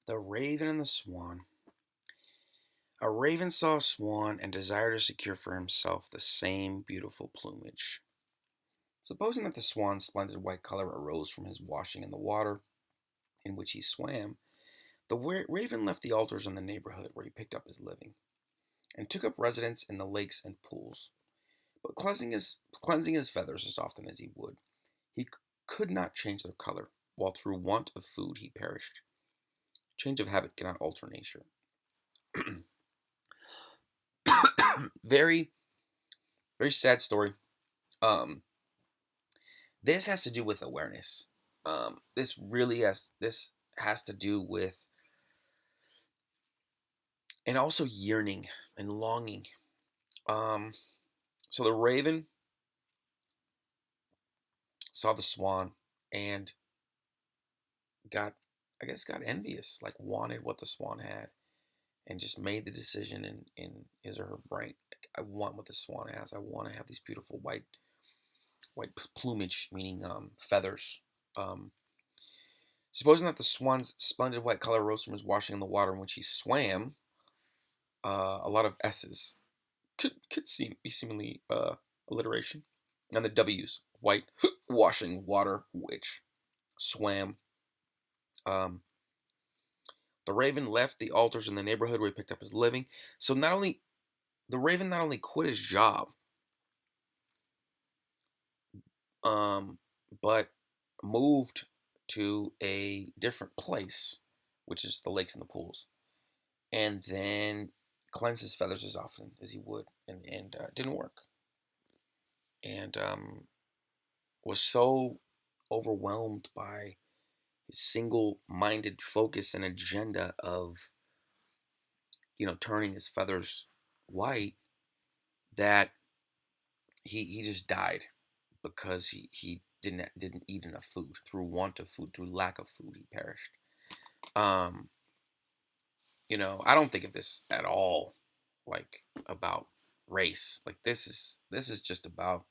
The Raven and the Swan. A raven saw a swan and desired to secure for himself the same beautiful plumage. Supposing that the swan's splendid white color arose from his washing in the water in which he swam, the raven left the altars in the neighborhood where he picked up his living, and took up residence in the lakes and pools. But cleansing his feathers as often as he would, he could not change their color, while through want of food he perished. Change of habit cannot alter nature. Very, very sad story. Um, this has to do with awareness. This has to do with, and also yearning and longing. Um, so the raven saw the swan and got, I guess, got envious, like wanted what the swan had, and just made the decision in his or her brain. Like, I want what the swan has. I want to have these beautiful white plumage, meaning feathers. Um, Supposing that the swan's splendid white color rose from his washing in the water in which he swam, a lot of S's could be seemingly alliteration, and the W's, white washing water which swam. Um, the raven left the altars in the neighborhood where he picked up his living. So not only the raven not only quit his job, um, but moved to a different place, which is the lakes and the pools, and then cleansed his feathers as often as he would, and it didn't work, and was so overwhelmed by his single-minded focus and agenda of turning his feathers white that he just died because he didn't eat enough food. Through want of food, through lack of food, he perished. um I don't think of this at all like about race. Like this is just about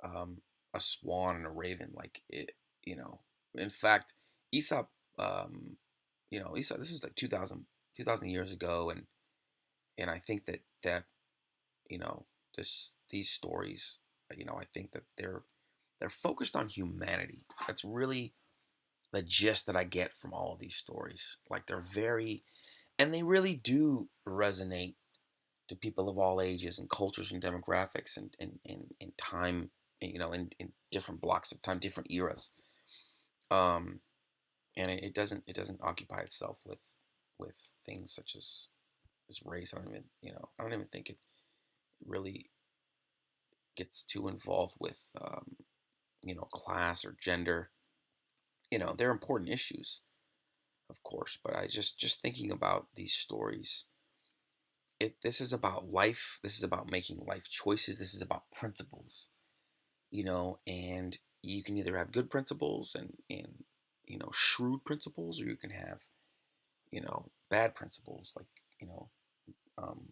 um a swan and a raven. Like it, you know in fact, Aesop, Aesop, this is like 2000 years ago, and I think that you know these stories, I think that they're focused on humanity. That's really the gist that I get from all of these stories. Like they're very, and they really do resonate to people of all ages and cultures and demographics and time, in different blocks of time, different eras. Um, and it doesn't occupy itself with things such as race. I don't even think it really gets too involved with class or gender. They're important issues, of course, but I just thinking about these stories. This is about life. This is about making life choices. This is about principles. And you can either have good principles and shrewd principles, or you can have bad principles, like you know um,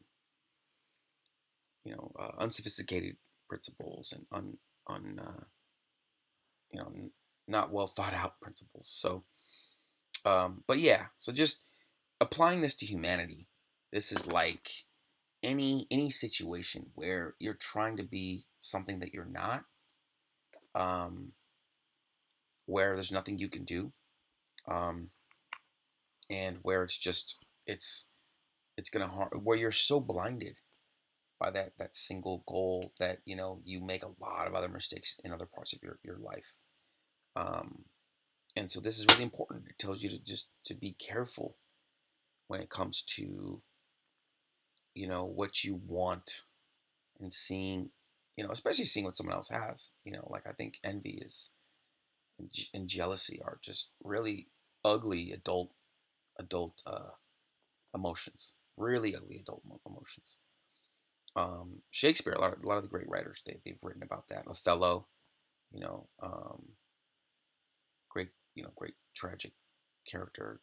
unsophisticated principles, and un you know not well thought out principles. So but yeah, so just applying this to humanity. This is like any situation where you're trying to be something that you're not, um, where there's nothing you can do, um, and where it's gonna harm, where you're so blinded by that single goal that you make a lot of other mistakes in other parts of your life. Um, and so this is really important. It tells you to be careful when it comes to what you want, and seeing, especially seeing what someone else has. Like I think envy is and jealousy are just really ugly adult emotions. Really ugly adult emotions. Shakespeare, a lot of the great writers, they've written about that. Othello, you know, um, great tragic character,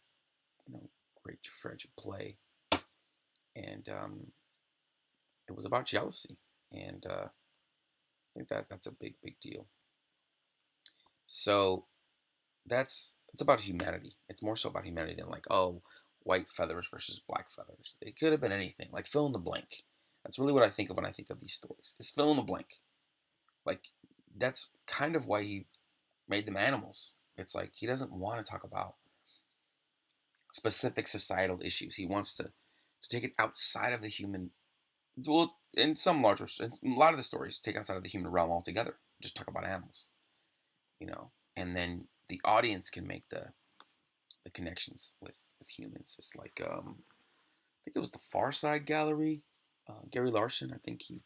great tragic play, and it was about jealousy, and I think that's a big deal. So that's it's about humanity. It's more so about humanity than like, oh, white feathers versus black feathers. It could have been anything. Like fill in the blank. That's really what I think of when I think of these stories. It's fill in the blank. Like that's kind of why he made them animals. It's like he doesn't want to talk about specific societal issues. He wants to take it outside of the human. Well, in some larger, in a lot of the stories, take outside of the human realm altogether. Just talk about animals, and then the audience can make the connections with humans. It's like I think it was the Far Side Gallery. Gary Larson, I think he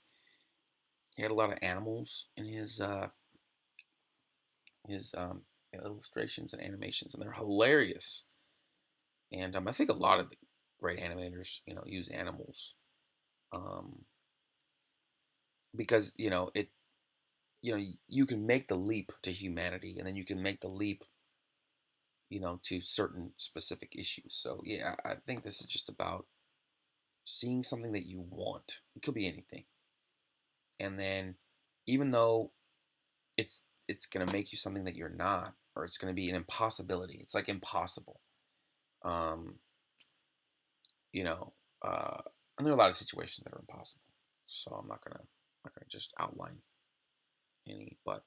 had a lot of animals in his illustrations and animations, and they're hilarious. And I think a lot of the great animators, use animals, um, because you can make the leap to humanity, and then you can make the leap, to certain specific issues. So yeah, I think this is just about seeing something that you want. It could be anything, and then even though it's gonna make you something that you're not, or it's gonna be an impossibility. It's like impossible. Um, you know, uh, and there are a lot of situations that are impossible. So I'm not gonna just outline any, but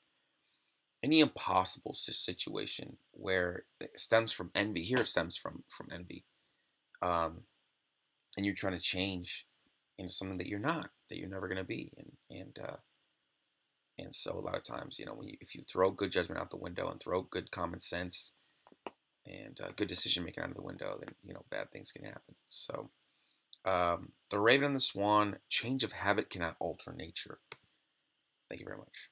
any impossible situation where it stems from envy. Here it stems from envy, um, and you're trying to change into something that you're not, that you're never gonna be, and so a lot of times, if you throw good judgment out the window and throw good common sense and good decision making out of the window, then bad things can happen. So the Raven and the Swan, change of habit cannot alter nature. Thank you very much.